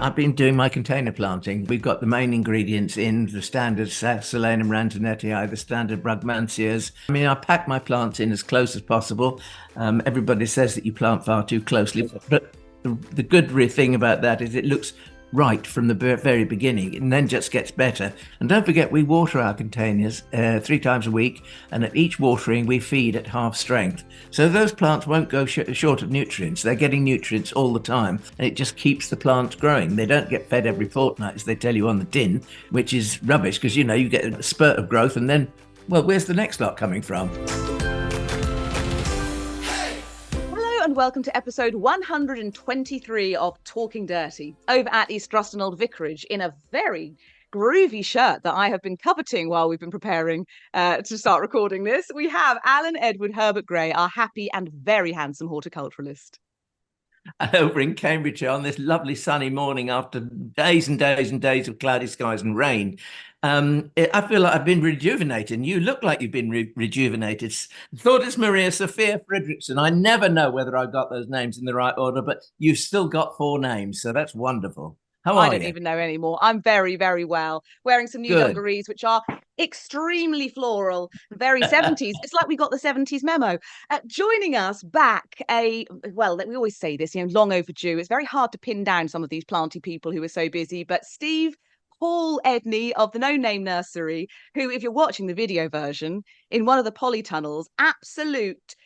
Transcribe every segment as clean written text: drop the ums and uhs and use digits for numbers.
I've been doing my container planting. We've got the main ingredients in the standard Solanum rantanettii, the standard Brugmansias. I mean, I pack my plants in as close as possible. Everybody says that you plant far too closely, but the good thing about that is it looks right from the very beginning and then just gets better. And don't forget, we water our containers 3 times a week, and at each watering we feed at half strength, so those plants won't go short of nutrients. They're getting nutrients all the time, and it just keeps the plant growing. They don't get fed every fortnight as they tell you on the tin, which is rubbish, because you get a spurt of growth and then, well, where's the next lot coming from? And welcome to episode 123 of Talking Dirty over at East Ruston Old Vicarage in a very groovy shirt that I have been coveting while we've been preparing to start recording this. We have Alan Edward Herbert Gray, our happy and very handsome horticulturalist. Over in Cambridgeshire on this lovely sunny morning after days and days and days of cloudy skies and rain. I feel like I've been rejuvenated, and you look like you've been rejuvenated. Thordis Maria Sophia Fredrickson. I never know whether I got those names in the right order, but you've still got 4 names, so that's wonderful. How are you? I don't even know anymore. I'm very, very well. Wearing some new dungarees, which are extremely floral, very 70s. It's like we got the 70s memo. Joining us back, we always say this, long overdue. It's very hard to pin down some of these planty people who are so busy, but Steve Paul Edney of the No Name Nursery, who, if you're watching the video version, in one of the polytunnels, absolute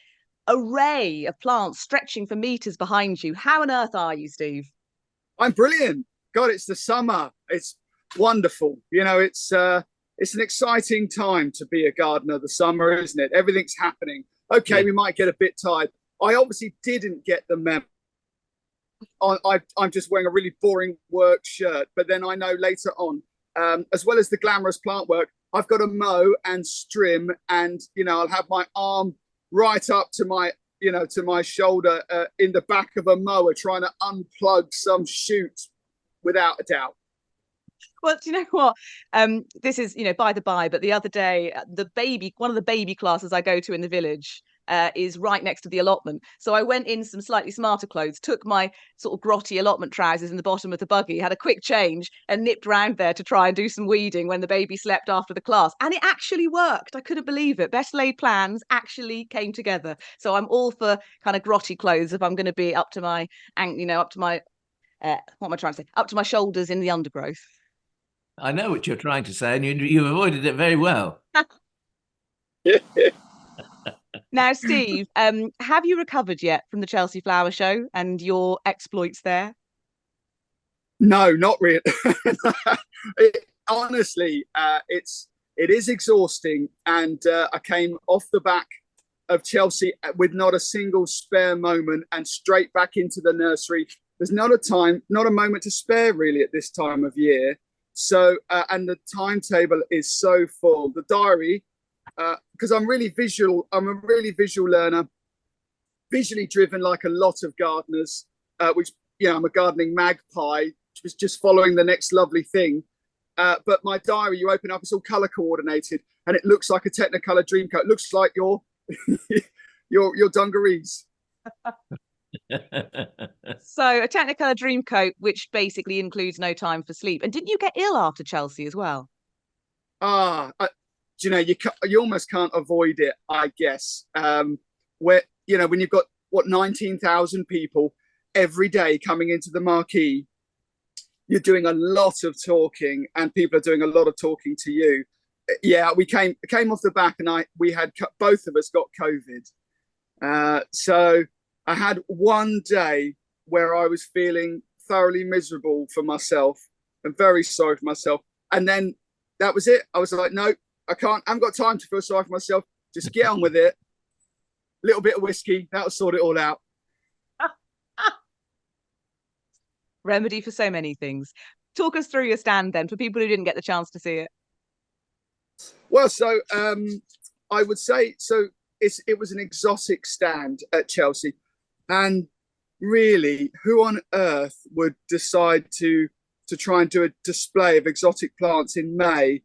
array of plants stretching for meters behind you. How on earth are you, Steve? I'm brilliant. God, it's the summer. It's wonderful. It's an exciting time to be a gardener. The summer, isn't it? Everything's happening. Okay, yeah. We might get a bit tired. I obviously didn't get the memo. I'm just wearing a really boring work shirt, but then I know later on, as well as the glamorous plant work, I've got to mow and strim, and I'll have my arm right up to my shoulder in the back of a mower, trying to unplug some shoot, without a doubt. Well, do you know what? This is, by the by, but the other day, one of the baby classes I go to in the village is right next to the allotment. So I went in some slightly smarter clothes, took my sort of grotty allotment trousers in the bottom of the buggy, had a quick change and nipped round there to try and do some weeding when the baby slept after the class. And it actually worked. I couldn't believe it. Best laid plans actually came together. So I'm all for kind of grotty clothes if I'm going to be up to my, what am I trying to say? Up to my shoulders in the undergrowth. I know what you're trying to say, and you avoided it very well. Now, Steve, have you recovered yet from the Chelsea Flower Show and your exploits there? No, not really. Honestly, it is exhausting, and I came off the back of Chelsea with not a single spare moment, and straight back into the nursery. There's not a moment to spare really at this time of year. So, and the timetable is so full. The diary, because I'm a really visual learner, visually driven like a lot of gardeners, which, I'm a gardening magpie, just following the next lovely thing. But my diary, you open up, it's all color coordinated, and it looks like a Technicolor Dreamcoat. It looks like your dungarees. So a Technicolor Dreamcoat, which basically includes no time for sleep. And didn't you get ill after Chelsea as well? You almost can't avoid it, I guess. When you've got 19,000 people every day coming into the marquee, you're doing a lot of talking, and people are doing a lot of talking to you. Yeah, we came off the back, and we had both of us got COVID. So I had one day where I was feeling thoroughly miserable for myself and very sorry for myself. And then that was it. I was like, no, I haven't got time to feel sorry for myself. Just get on with it. A little bit of whiskey, that'll sort it all out. Remedy for so many things. Talk us through your stand then, for people who didn't get the chance to see it. Well, so I would say, it was an exotic stand at Chelsea. And really, who on earth would decide to try and do a display of exotic plants in May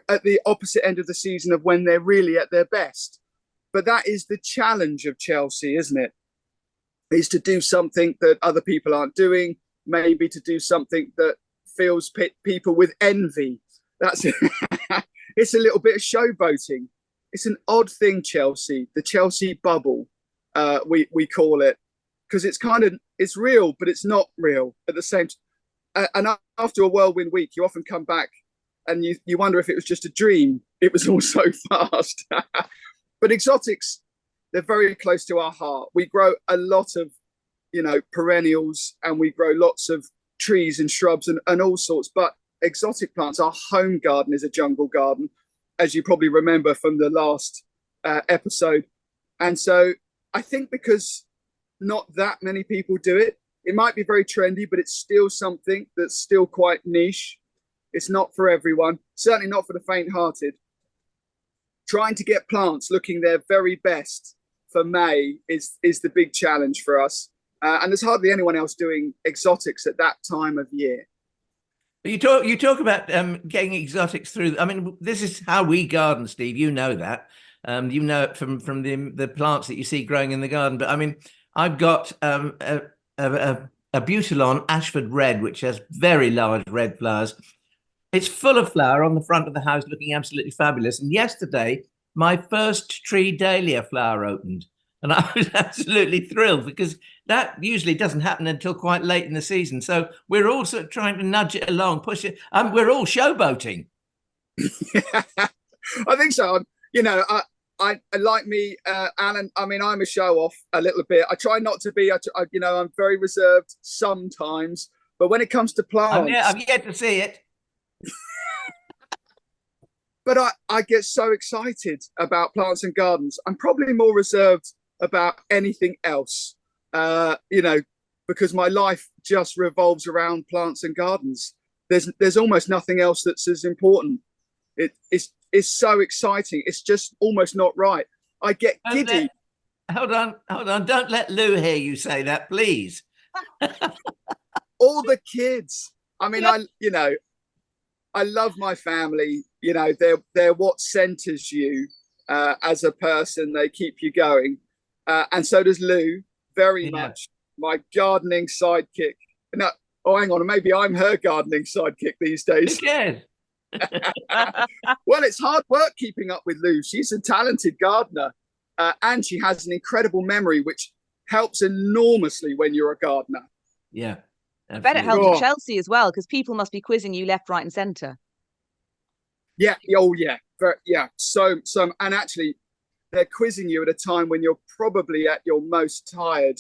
at the opposite end of the season of when they're really at their best? But that is the challenge of Chelsea, isn't it? Is to do something that other people aren't doing, maybe to do something that fills people with envy. That's it's a little bit of showboating. It's an odd thing, Chelsea, the Chelsea bubble, we call it, because it's real, but it's not real at the same time. And after a whirlwind week, you often come back and you wonder if it was just a dream. It was all so fast. But exotics, they're very close to our heart. We grow a lot of, perennials, and we grow lots of trees and shrubs and all sorts. But exotic plants, our home garden is a jungle garden, as you probably remember from the last episode. And so I think because not that many people do it, it might be very trendy, but it's still something that's still quite niche. It's not for everyone, certainly not for the faint-hearted. Trying to get plants looking their very best for May is the big challenge for us. And there's hardly anyone else doing exotics at that time of year. You talk about getting exotics through. I mean, this is how we garden, Steve. You know that. You know it from the plants that you see growing in the garden. But I mean, I've got a Abutilon Ashford Red, which has very large red flowers. It's full of flower on the front of the house, looking absolutely fabulous. And yesterday, my first tree dahlia flower opened. And I was absolutely thrilled, because that usually doesn't happen until quite late in the season. So we're all sort of trying to nudge it along, push it. We're all showboating. Yeah, I think so. I like me, Alan. I mean, I'm a show off a little bit. I try not to be. I'm very reserved sometimes. But when it comes to plants, I've yet to see it. But I get so excited about plants and gardens. I'm probably more reserved about anything else, because my life just revolves around plants and gardens. There's almost nothing else that's as important. It's so exciting. It's just almost not right. I get giddy. Hold on. Don't let Lou hear you say that, please. All the kids. I mean, I love my family. They're what centers you as a person. They keep you going. And so does Lou, very much my gardening sidekick. No, hang on, maybe I'm her gardening sidekick these days. Yes. Well, it's hard work keeping up with Lou. She's a talented gardener, and she has an incredible memory, which helps enormously when you're a gardener. Yeah. I bet it helps Chelsea as well, because people must be quizzing you left, right, and centre. Yeah. Oh, yeah. Yeah. So, and actually, they're quizzing you at a time when you're probably at your most tired.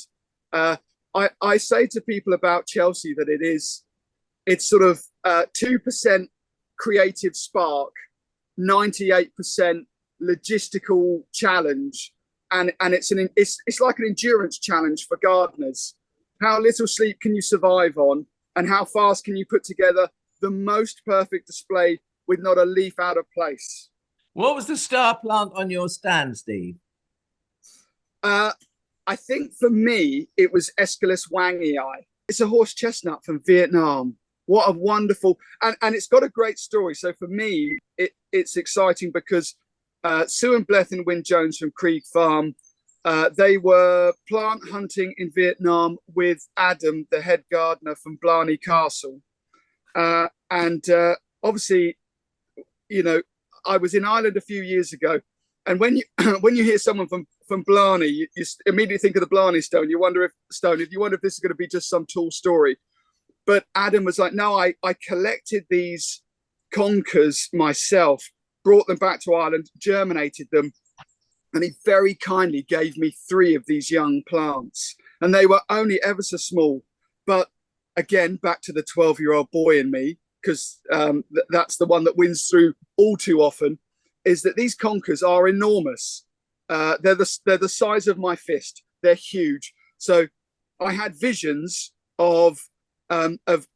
I say to people about Chelsea that it's sort of 2% creative spark, 98% logistical challenge, and it's like an endurance challenge for gardeners. How little sleep can you survive on, and how fast can you put together the most perfect display with not a leaf out of place? What was the star plant on your stand, Steve? I think for me, it was Aesculus wangii. It's a horse chestnut from Vietnam. What a wonderful, and it's got a great story. So for me, it's exciting because Sue and Blethen Wynne Jones from Krieg Farm, they were plant hunting in Vietnam with Adam, the head gardener from Blarney Castle. And obviously, I was in Ireland a few years ago, and when you hear someone from Blarney, you immediately think of the Blarney Stone. You wonder if this is going to be just some tall story. But Adam was like, no, I collected these conkers myself, brought them back to Ireland, germinated them, and he very kindly gave me 3 of these young plants. And they were only ever so small. But again, back to the 12-year-old boy in me, because that's the one that wins through all too often, is that these conkers are enormous. They're the size of my fist. They're huge. So I had visions of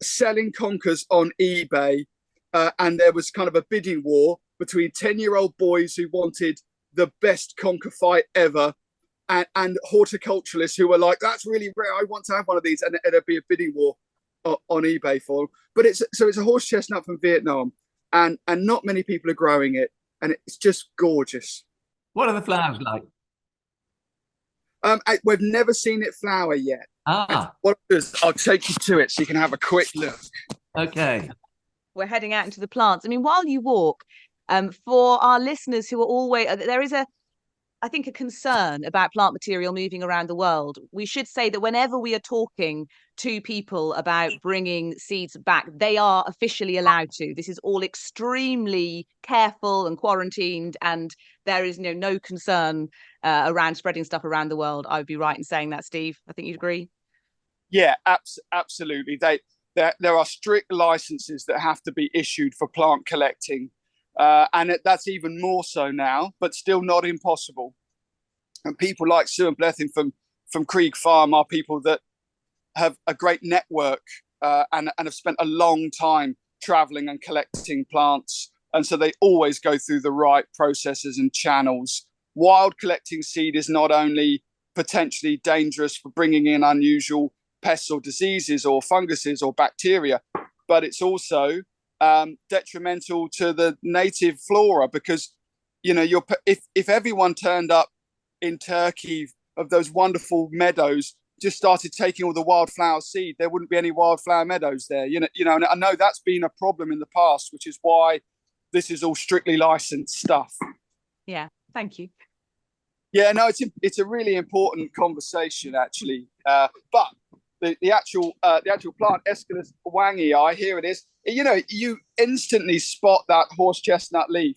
selling conkers on eBay, and there was kind of a bidding war between 10-year-old boys who wanted the best conker fight ever, and horticulturalists who were like, that's really rare, I want to have one of these, and it'd be a bidding war on eBay for them. But it's a horse chestnut from Vietnam, and not many people are growing it, and it's just gorgeous. What are the flowers like? We've never seen it flower yet. What I'll do is I'll take you to it so you can have a quick look. Okay. We're heading out into the plants. I mean, while you walk, for our listeners who are always, there is I think, a concern about plant material moving around the world. We should say that whenever we are talking to people about bringing seeds back, they are officially allowed to. This is all extremely careful and quarantined, and there is no concern around spreading stuff around the world. I would be right in saying that, Steve. I think you'd agree. Yeah, absolutely. There are strict licenses that have to be issued for plant collecting. And that's even more so now, but still not impossible. And people like Sue and Blethyn from Krieg Farm are people that have a great network and have spent a long time traveling and collecting plants. And so they always go through the right processes and channels. Wild collecting seed is not only potentially dangerous for bringing in unusual pests or diseases or funguses or bacteria, but it's also detrimental to the native flora, because if everyone turned up in Turkey of those wonderful meadows, just started taking all the wildflower seed, there wouldn't be any wildflower meadows there. And I know that's been a problem in the past, which is why this is all strictly licensed stuff. Yeah, thank you. Yeah, no, it's a really important conversation actually. But the actual plant, Aesculus wangii, here it is. You instantly spot that horse chestnut leaf,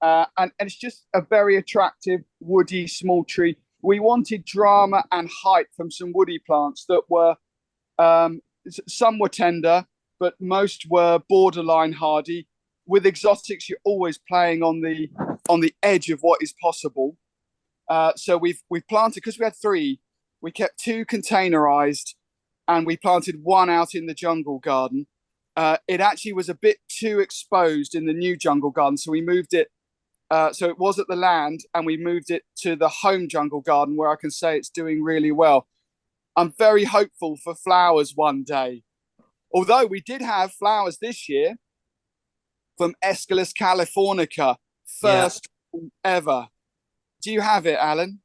and it's just a very attractive woody small tree. We wanted drama and height from some woody plants that were some were tender, but most were borderline hardy. With exotics, you're always playing on the edge of what is possible. So we've planted, because we had 3. We kept 2 containerized, and we planted 1 out in the jungle garden. It actually was a bit too exposed in the new jungle garden, so we moved it. So it was at the land, and we moved it to the home jungle garden, where I can say it's doing really well. I'm very hopeful for flowers one day. Although we did have flowers this year from Aesculus californica, first ever. Do you have it, Alan?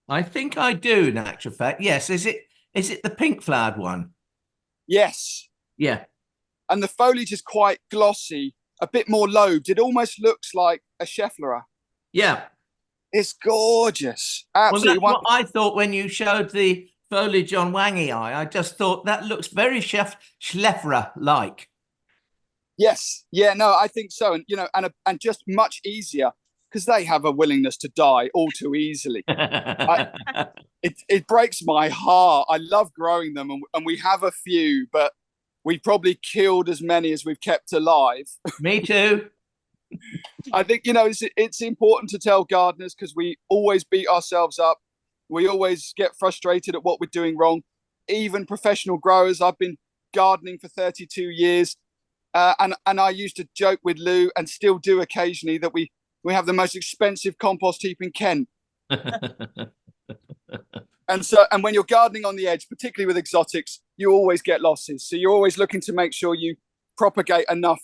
I think I do, in actual fact. Yes. Is it the pink flowered one? Yes. Yeah. And the foliage is quite glossy, a bit more lobed. It almost looks like a Schefflera. Yeah. It's gorgeous. Absolutely. Well, that's what I thought when you showed the foliage on wangii. I just thought that looks very Schefflera-like. Yes. Yeah, no, I think so. And, and just much easier, because they have a willingness to die all too easily. It breaks my heart. I love growing them, and we have a few, but we probably killed as many as we've kept alive. Me too. I think, it's important to tell gardeners, because we always beat ourselves up. We always get frustrated at what we're doing wrong. Even professional growers, I've been gardening for 32 years. And I used to joke with Lou, and still do occasionally, that we have the most expensive compost heap in Kent. And when you're gardening on the edge, particularly with exotics, you always get losses. So you're always looking to make sure you propagate enough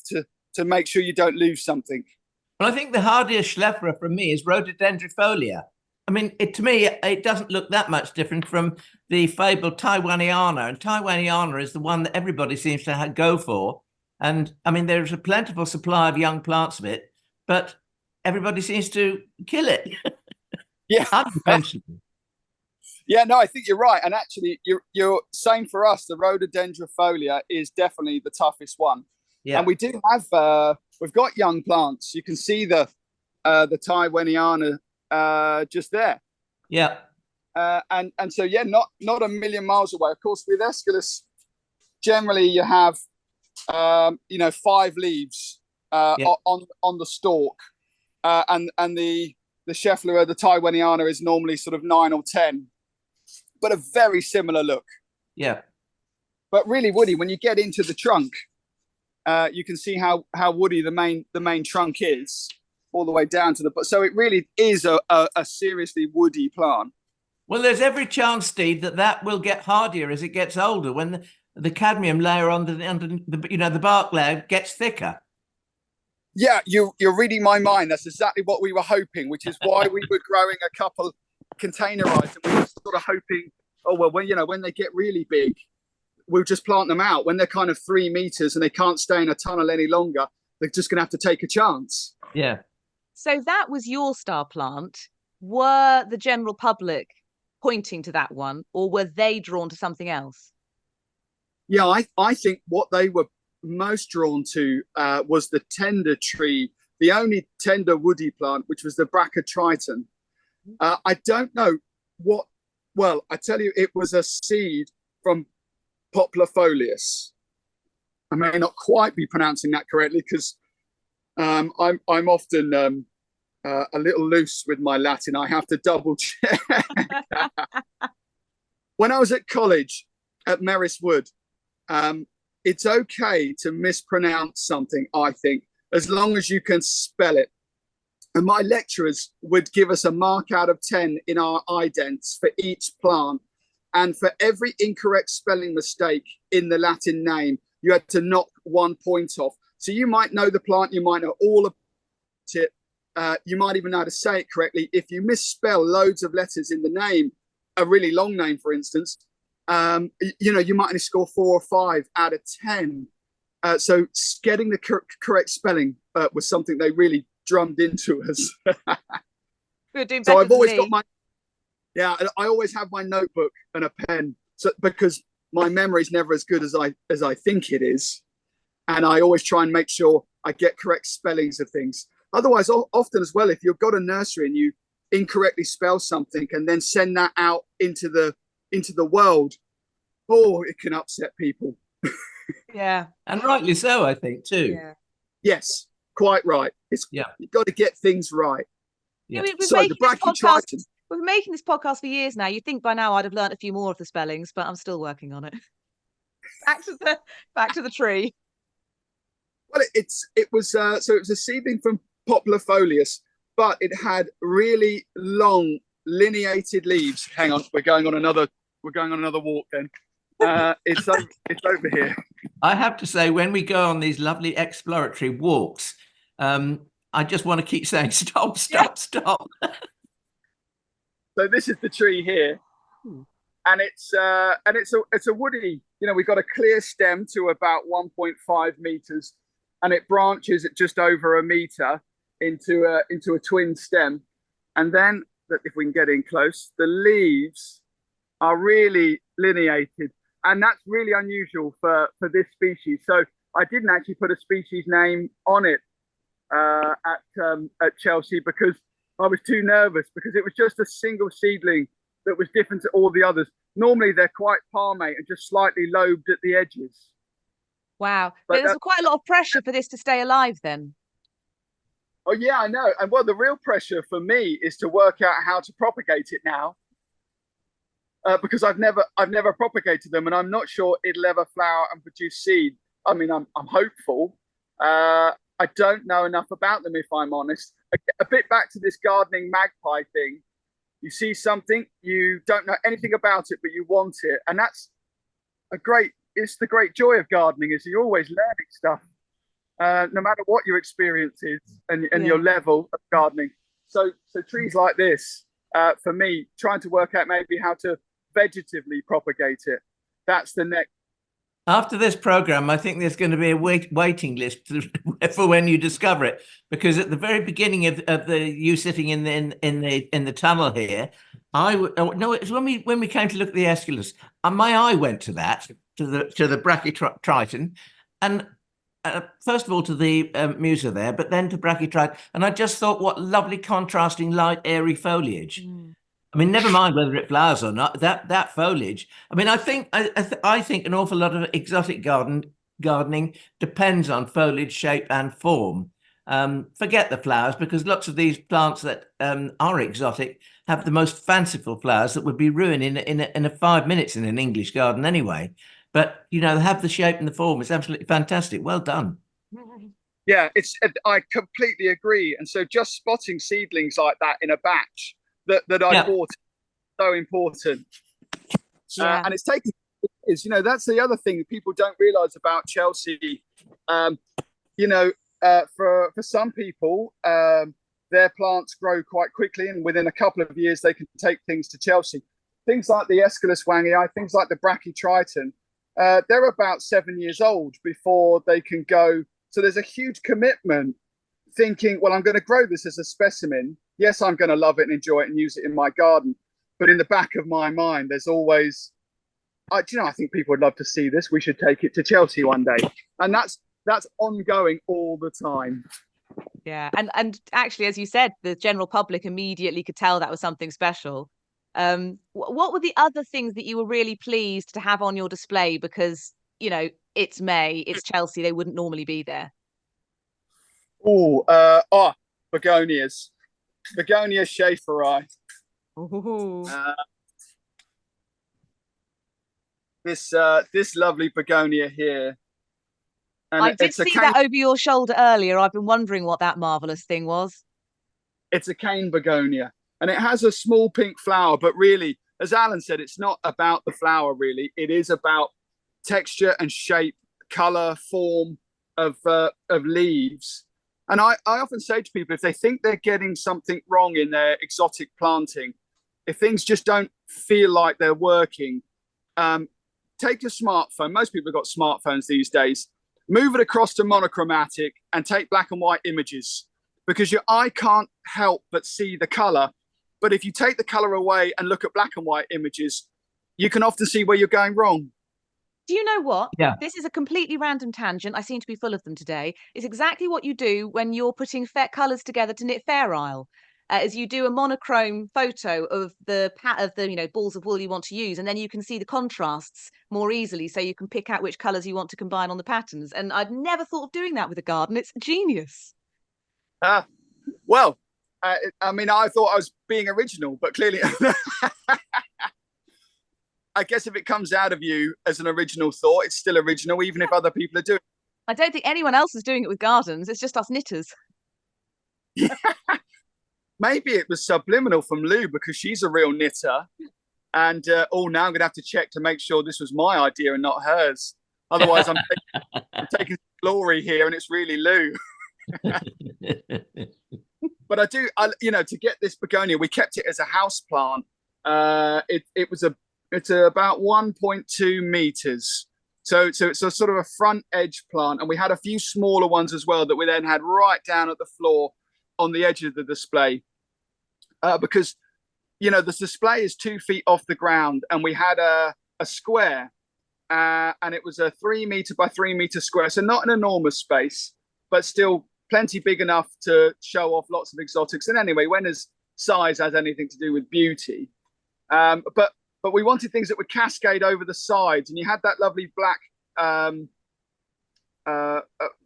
to make sure you don't lose something. Well, I think the hardiest Schefflera for me is rhododendrifolia. I mean, to me, it doesn't look that much different from the fabled taiwaniana. And taiwaniana is the one that everybody seems to go for. And I mean, there's a plentiful supply of young plants of it, but everybody seems to kill it. Yeah. Unintentionally. Yeah, no, I think you're right. And actually, you're saying for us, the rhododendrifolia is definitely the toughest one. Yeah. And we do have, we've got young plants. You can see the taiwaniana just there. Yeah. And so, yeah, not a million miles away. Of course, with Aesculus, generally you have, 5 leaves on the stalk. And the Schefflera, the taiwaniana, is normally sort of 9 or 10. But a very similar look. Yeah. But really woody. When you get into the trunk, you can see how woody the main trunk is, all the way down to so it really is a seriously woody plant. Well, there's every chance, Steve, that will get hardier as it gets older, when the cadmium layer under the bark layer gets thicker. Yeah, you're reading my mind. That's exactly what we were hoping, which is why we were growing a couple containerized, and we were sort of hoping oh well, when they get really big, we'll just plant them out. When they're kind of 3 meters and they can't stay in a tunnel any longer, they're just going to have to take a chance. Yeah. So that was your star plant. Were the general public pointing to that one, or were they drawn to something else? Yeah, I think what they were most drawn to was the tender tree, the only tender woody plant, which was the Brachychiton. I don't know what, well, I tell you, it was a seed from Foliage. I may not quite be pronouncing that correctly because I'm often a little loose with my Latin. I have to double check. When I was at college at Merris Wood, it's okay to mispronounce something, I think, as long as you can spell it. And my lecturers would give us a mark out of 10 in our idents for each plant. And for every incorrect spelling mistake in the Latin name, you had to knock 1 point off. So you might know the plant, you might know all about it, you might even know how to say it correctly. If you misspell loads of letters in the name, a really long name, for instance, you might only score 4 or 5 out of 10. So getting the correct spelling was something they really drummed into us. We're doing so better I've always than got me. my, yeah, I always have my notebook and a pen, so because my memory is never as good as I think it is, and I always try and make sure I get correct spellings of things. Otherwise, often as well, if you've got a nursery and you incorrectly spell something and then send that out into the world, oh, it can upset people. Yeah, And rightly so, I think, too. yeah. Yes, quite right. You've got to get things right. Yeah. We've been So the Brachychiton. We've been making this podcast for years now. You'd think by now I'd have learned a few more of the spellings, but I'm still working on it. back to the tree. Well, it was a seedling from Foliage, but it had really long lineated leaves. Hang on, we're going on another walk then. It's over here. I have to say, when we go on these lovely exploratory walks, I just want to keep saying, stop. So this is the tree here, and it's a woody. We've got a clear stem to about 1.5 meters, and it branches at just over a meter into a twin stem. And then, if we can get in close, the leaves are really lineated, and that's really unusual for this species. So I didn't actually put a species name on it at Chelsea because I was too nervous, because it was just a single seedling that was different to all the others. Normally they're quite palmate and just slightly lobed at the edges. Wow. But there's quite a lot of pressure for this to stay alive then. Oh yeah, I know. And well, the real pressure for me is to work out how to propagate it now, because I've never propagated them, and I'm not sure it'll ever flower and produce seed. I mean, I'm hopeful. I don't know enough about them, if I'm honest. A bit back to this gardening magpie thing. You see something, you don't know anything about it, but you want it, and that's it's the great joy of gardening, is you're always learning stuff, no matter what your experience is and your level of gardening. So trees like this, for me, trying to work out maybe how to vegetatively propagate it, that's the next. After this program, I think there's going to be a waiting list for when you discover it, because at the very beginning of you sitting in the tunnel here, it was when we came to look at the Aesculus, and my eye went to the Brachychiton, and first of all to the Musa there, but then to Brachychiton, and I just thought, what lovely contrasting light, airy foliage. I mean, never mind whether it flowers or not. That foliage. I mean, I think an awful lot of exotic gardening depends on foliage, shape, and form. Forget the flowers, because lots of these plants that are exotic have the most fanciful flowers that would be ruined in a 5 minutes in an English garden anyway. But have the shape and the form. It's absolutely fantastic. Well done. Yeah, I completely agree. And so just spotting seedlings like that in a batch that I bought is so important. And it's taken years. That's the other thing that people don't realize about Chelsea. For some people, their plants grow quite quickly, and within a couple of years they can take things to Chelsea. things like the Aesculus wangii, things like the Brachychiton, they're about 7 years old before they can go. So there's a huge commitment thinking, well, I'm going to grow this as a specimen. Yes, I'm going to love it and enjoy it and use it in my garden. But in the back of my mind, there's always, I think people would love to see this. We should take it to Chelsea one day. And that's ongoing all the time. Yeah. And actually, as you said, the general public immediately could tell that was something special. What were the other things that you were really pleased to have on your display? Because, it's May, it's Chelsea, they wouldn't normally be there. Begonias. Begonia Schefflera. This lovely begonia here. And I did see that over your shoulder earlier. I've been wondering what that marvelous thing was. It's a cane begonia, and it has a small pink flower, but really, as Alan said, it's not about the flower, really. It is about texture and shape, color, form of leaves. And I often say to people, if they think they're getting something wrong in their exotic planting, if things just don't feel like they're working, take your smartphone. Most people have got smartphones these days. Move it across to monochromatic and take black and white images, because your eye can't help but see the color. But if you take the color away and look at black and white images, you can often see where you're going wrong. Do you know what? Yeah. This is a completely random tangent. I seem to be full of them today. It's exactly what you do when you're putting colours together to knit Fair Isle. As you do a monochrome photo of the balls of wool you want to use, and then you can see the contrasts more easily, so you can pick out which colours you want to combine on the patterns. And I'd never thought of doing that with a garden. It's genius. Well, I thought I was being original, but clearly, I guess if it comes out of you as an original thought, it's still original, even if other people are doing it. I don't think anyone else is doing it with gardens. It's just us knitters. Yeah. Maybe it was subliminal from Lou, because she's a real knitter. And now I'm going to have to check to make sure this was my idea and not hers. Otherwise, I'm taking glory here, and it's really Lou. But to get this begonia, we kept it as a house plant. It's about 1.2 meters. So it's a sort of a front edge plant. And we had a few smaller ones as well that we then had right down at the floor on the edge of the display. Because, the display is 2 feet off the ground, and we had a square, and it was a 3 meter by 3 meter square. So not an enormous space, but still plenty big enough to show off lots of exotics. And anyway, when size has anything to do with beauty, but we wanted things that would cascade over the sides, and you had that lovely black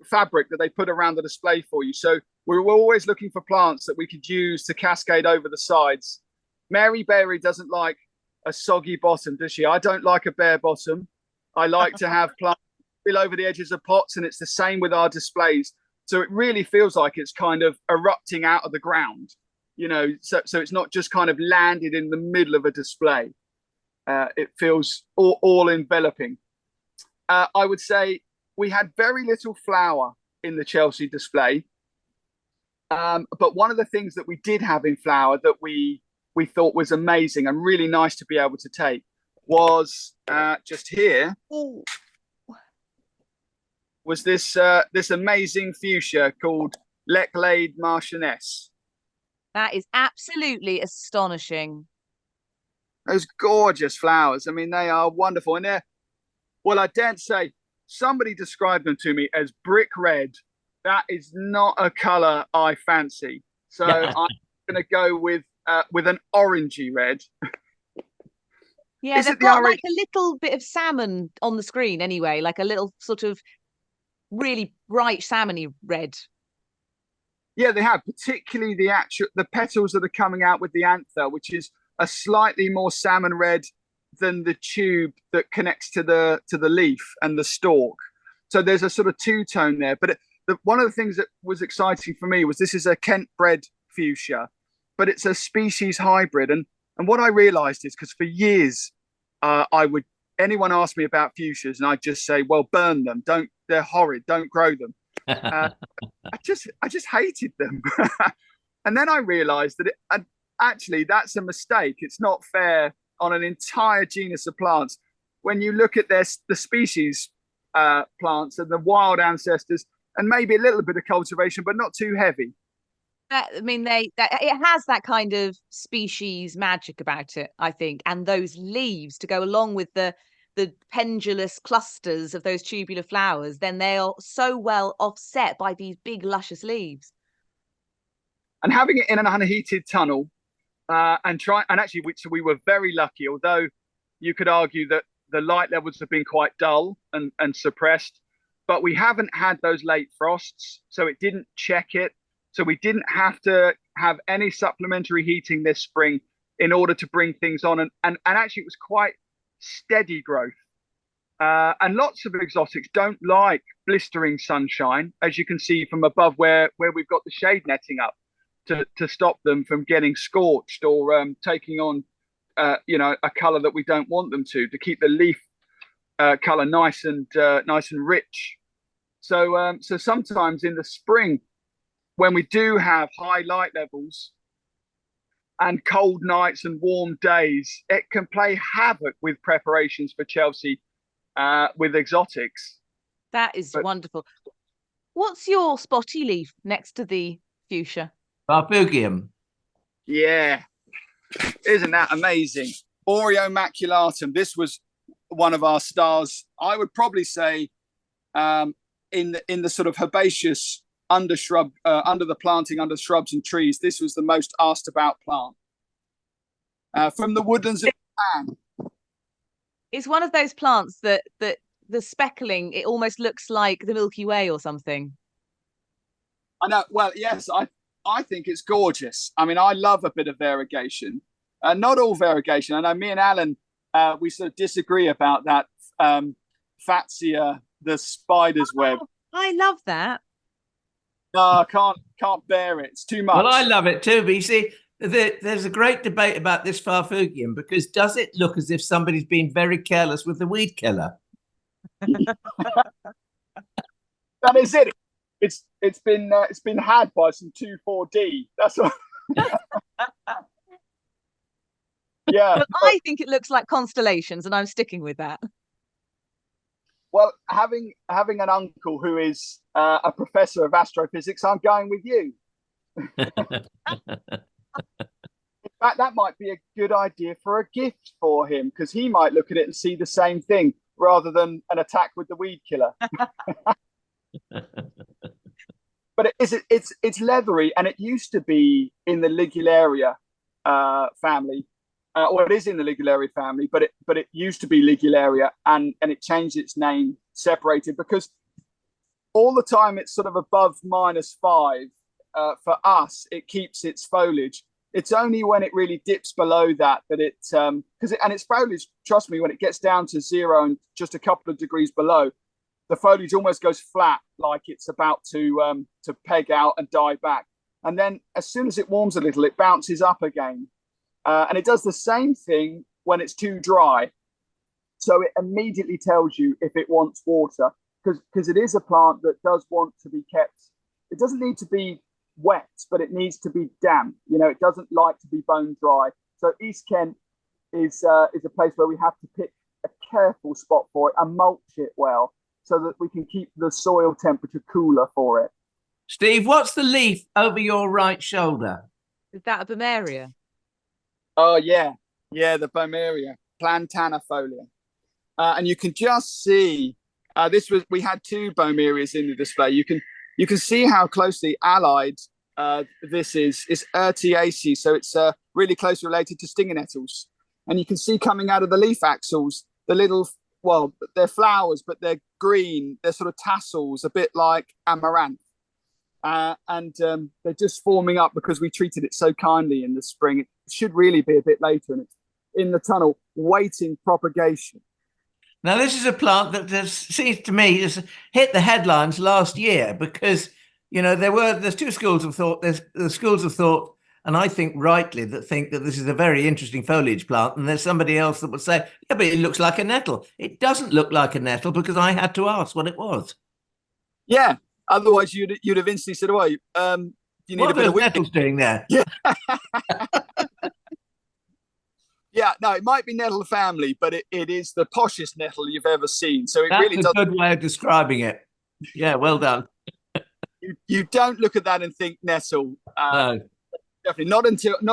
fabric that they put around the display for you. So we were always looking for plants that we could use to cascade over the sides. Mary Berry doesn't like a soggy bottom, does she? I don't like a bare bottom. I like to have plants spill over the edges of pots, and it's the same with our displays. So it really feels like it's kind of erupting out of the ground, so it's not just kind of landed in the middle of a display. It feels all enveloping. I would say we had very little flower in the Chelsea display. But one of the things that we did have in flower that we thought was amazing and really nice to be able to take was just here. Ooh. Was this amazing fuchsia called Lechlade Marchioness. That is absolutely astonishing. Those gorgeous flowers. I mean, they are wonderful. And I daren't say, somebody described them to me as brick red. That is not a colour I fancy. So I'm going to go with an orangey red. Yeah, they've got like a little bit of salmon on the screen anyway, like a little sort of really bright salmony red. Yeah, they have, particularly the petals that are coming out with the anther, which is a slightly more salmon red than the tube that connects to the leaf and the stalk. So there's a sort of two-tone there. But one of the things that was exciting for me was this is a Kent-bred fuchsia, but it's a species hybrid. And what I realized is, because for years anyone asked me about fuchsias and I'd just say, well, burn them. They're horrid. Don't grow them. I just hated them. And then I realized that actually that's a mistake. It's not fair on an entire genus of plants. When you look at the species plants and the wild ancestors, and maybe a little bit of cultivation, but not too heavy. I mean, it has that kind of species magic about it, I think, and those leaves to go along with the pendulous clusters of those tubular flowers. Then they are so well offset by these big luscious leaves. And having it in an unheated tunnel, and actually, we were very lucky. Although you could argue that the light levels have been quite dull and suppressed, but we haven't had those late frosts, so it didn't check it. So we didn't have to have any supplementary heating this spring in order to bring things on. And actually, it was quite steady growth. And lots of exotics don't like blistering sunshine, as you can see from above where we've got the shade netting up to stop them from getting scorched or taking on a color that we don't want them to keep the leaf color nice and rich. So sometimes in the spring, when we do have high light levels and cold nights and warm days, it can play havoc with preparations for Chelsea with exotics. That is wonderful. What's your spotty leaf next to the fuchsia? Farfugium. Yeah. Isn't that amazing? Aureomaculatum. This was one of our stars. I would probably say in the sort of herbaceous undershrub, under the planting, under shrubs and trees, this was the most asked about plant. From the woodlands of Japan. It's one of those plants that the speckling, it almost looks like the Milky Way or something. I know. Well, yes, I think it's gorgeous. I mean, I love a bit of variegation. Not all variegation. I know me and Alan, we sort of disagree about that Fatsia, the spider's web. I love that. No, I can't bear it. It's too much. Well, I love it too, but you see, there's a great debate about this Farfugium, because does it look as if somebody's been very careless with the weed killer? That is it. It's been had by some 2,4-D. That's what. Yeah. But I think it looks like constellations, and I'm sticking with that. Well, having an uncle who is a professor of astrophysics, I'm going with you. In fact, that might be a good idea for a gift for him, because he might look at it and see the same thing rather than an attack with the weed killer. But it's leathery, and it used to be in the Ligularia family. Or it is in the Ligularia family, but it used to be Ligularia, and it changed its name, separated, because all the time it's sort of above -5. For us, it keeps its foliage. It's only when it really dips below that it and its foliage, trust me, when it gets down to 0 and just a couple of degrees below, the foliage almost goes flat, like it's about to peg out and die back. And then as soon as it warms a little, it bounces up again. And it does the same thing when it's too dry. So it immediately tells you if it wants water, because it is a plant that does want to be kept. It doesn't need to be wet, but it needs to be damp. It doesn't like to be bone dry. So East Kent is a place where we have to pick a careful spot for it and mulch it well, so that we can keep the soil temperature cooler for it. Steve, what's the leaf over your right shoulder? Is that a Boehmeria? Oh, yeah, the Boehmeria, platanifolia. And you can just see, we had 2 Boehmerias in the display. You can see how closely allied this is. It's Urtiaceae, so it's really closely related to stinger nettles. And you can see coming out of the leaf axils, the little, well, they're flowers, but they're green. They're sort of tassels, a bit like amaranth. And they're just forming up because we treated it so kindly in the spring. It should really be a bit later, and it's in the tunnel waiting propagation. Now, this is a plant that seems to me has hit the headlines last year, because there's 2 schools of thought. There's the schools of thought, and I think rightly, that think that this is a very interesting foliage plant, and there's somebody else that would say, yeah, but it looks like a nettle. It doesn't look like a nettle, because I had to ask what it was. Yeah. Otherwise, you'd have instantly said, "Oh, you need what a bit of nettles doing there?" Yeah, Yeah, no, it might be nettle family, but it is the poshest nettle you've ever seen. So it That's really a does. good way of describing it. Yeah, well done. You don't look at that and think nettle. No. Definitely not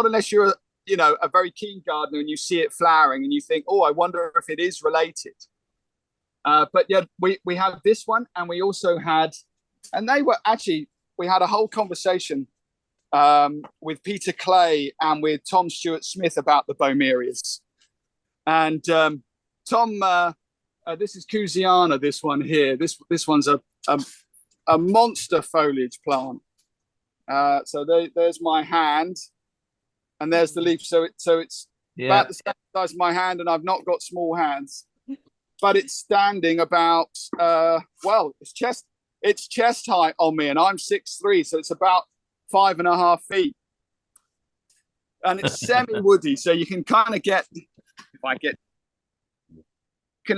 unless you're a very keen gardener and you see it flowering and you think, oh, I wonder if it is related. But yeah, we have this one, and we also had, and we had a whole conversation with Peter Clay and with Tom Stewart Smith about the Boehmerias. And Tom, this is kiusiana. This one here. This one's a monster foliage plant. So there's my hand, and there's the leaf. So it's about the same size as my hand, and I've not got small hands, but it's standing about it's chest height on me, and I'm 6'3", so it's about 5.5 feet, and it's semi-woody, so you can kind of can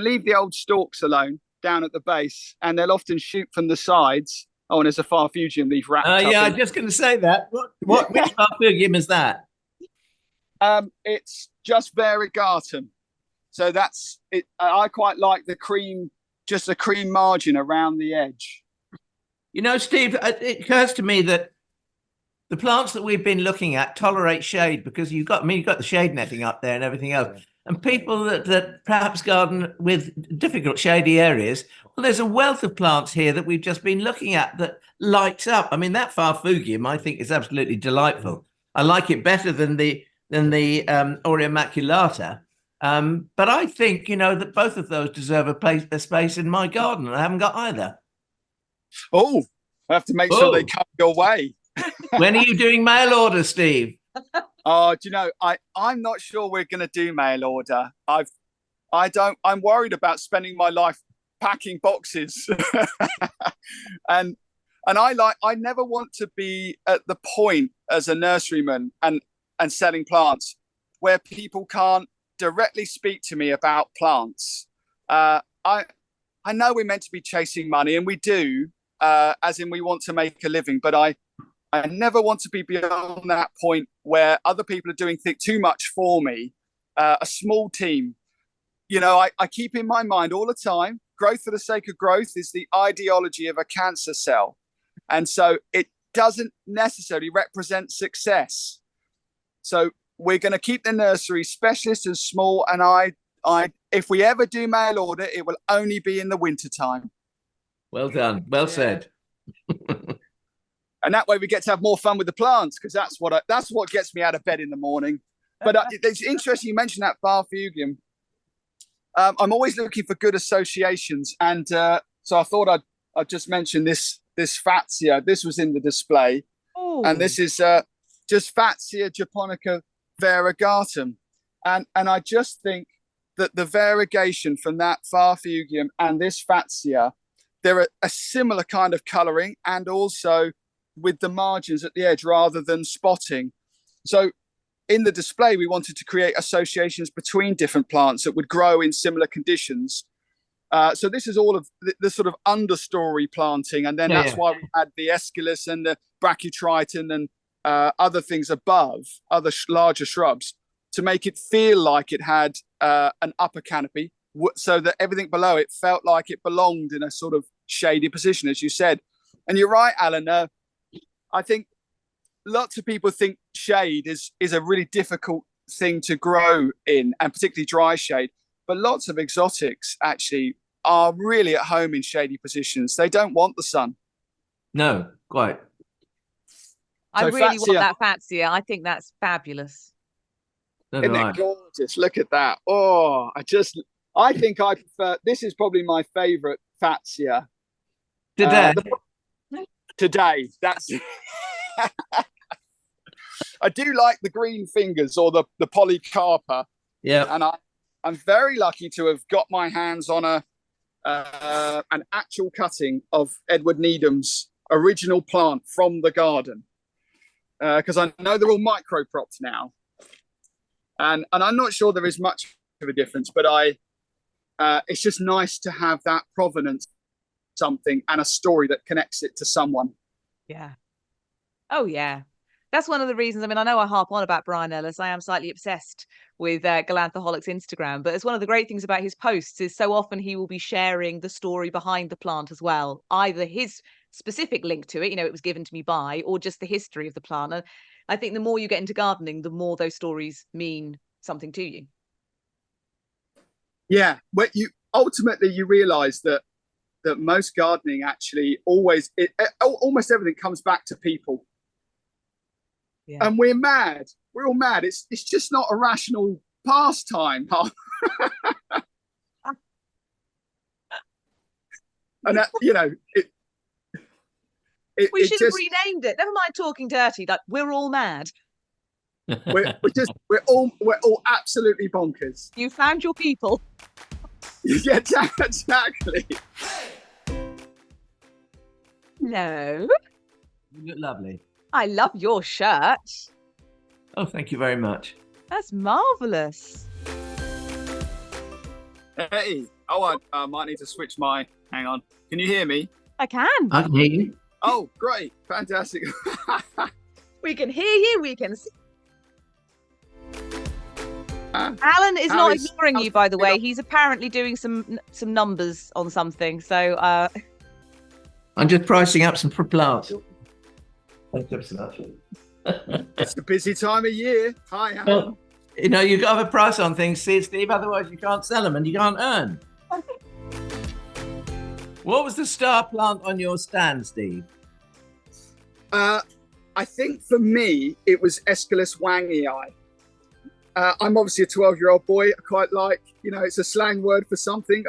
leave the old stalks alone down at the base, and they'll often shoot from the sides. Oh, and there's a Farfugium leaf wrapped up. Yeah, I'm just going to say that. Which Farfugium is that? It's just variegatum. So that's it. I quite like the cream, just a cream margin around the edge. You know, Steve, it occurs to me that the plants that we've been looking at tolerate shade, because you've got the shade netting up there and everything else. And people that perhaps garden with difficult shady areas, well, there's a wealth of plants here that we've just been looking at that lights up. I mean, that Farfugium, I think, is absolutely delightful. I like it better than the Aureomaculata. But I think, that both of those deserve a space in my garden. I haven't got either. Oh, I have to make sure they come your way. When are you doing mail order, Steve? Oh, do you know, I'm not sure we're going to do mail order. I'm worried about spending my life packing boxes. and I never want to be at the point as a nurseryman and selling plants where people can't directly speak to me about plants. I know we're meant to be chasing money, and we do, as in we want to make a living, but I never want to be beyond that point where other people are doing too much for me. A small team, I keep in my mind all the time, growth for the sake of growth is the ideology of a cancer cell. And so it doesn't necessarily represent success. So we're going to keep the nursery specialist as small. And if we ever do mail order, it will only be in the wintertime. Well done. Well said. And that way we get to have more fun with the plants, because that's what gets me out of bed in the morning. But it's interesting you mentioned that Farfugium. I'm always looking for good associations, and so I thought I'd just mention this Fatsia. This was in the display. Ooh. And this is just Fatsia japonica variegatum, and I just think that the variegation from that Farfugium and this Fatsia, they're a similar kind of colouring, and also with the margins at the edge rather than spotting. So in the display, we wanted to create associations between different plants that would grow in similar conditions. So this is all of the sort of understory planting. And then that's why we had the Aesculus and the Brachychiton and other things above, other larger shrubs, to make it feel like it had an upper canopy, so that everything below it felt like it belonged in a sort of shady position, as you said. And you're right, Alan. I think lots of people think shade is a really difficult thing to grow in, and particularly dry shade. But lots of exotics actually are really at home in shady positions. They don't want the sun. No, quite. I really want that Fatsia. I think that's fabulous. Isn't it gorgeous? Look at that. Oh, I think I prefer, this is probably my favorite Fatsia. Today, that's I do like the green fingers, or the polycarpa. Yeah. And I'm very lucky to have got my hands on an actual cutting of Edward Needham's original plant from the garden, because I know they're all micro propped now, and I'm not sure there is much of a difference, but it's just nice to have that provenance, something, and a story that connects it to someone. Yeah. Oh yeah. That's one of the reasons. I mean, I know I harp on about Brian Ellis. I am slightly obsessed with Galanthoholic's Instagram, but it's one of the great things about his posts is so often he will be sharing the story behind the plant as well, either his specific link to it, it was given to me by, or just the history of the plant. And I think the more you get into gardening, the more those stories mean something to you. Yeah, but ultimately you realise that most gardening actually almost everything comes back to people. Yeah. And we're mad. We're all mad. It's just not a rational pastime. And we should have renamed it. Never mind talking dirty. Like, we're all mad. we're all absolutely bonkers. You found your people. Yeah, exactly. Hello. You look lovely. I love your shirt. Oh, thank you very much. That's marvellous. Hey, I might need to switch hang on. Can you hear me? I can. I can hear you. Oh, great. Fantastic. We can hear you. We can see. Alan is not ignoring you, by the way. He's apparently doing some numbers on something. So I'm just pricing up some plants. Thank you so much. It's a busy time of year. Hi, Alan. Well, you've got to have a price on things, Steve. Otherwise, you can't sell them and you can't earn. What was the star plant on your stand, Steve? I think for me, it was Aesculus wangii. I'm obviously a 12-year-old boy. I quite like, it's a slang word for something.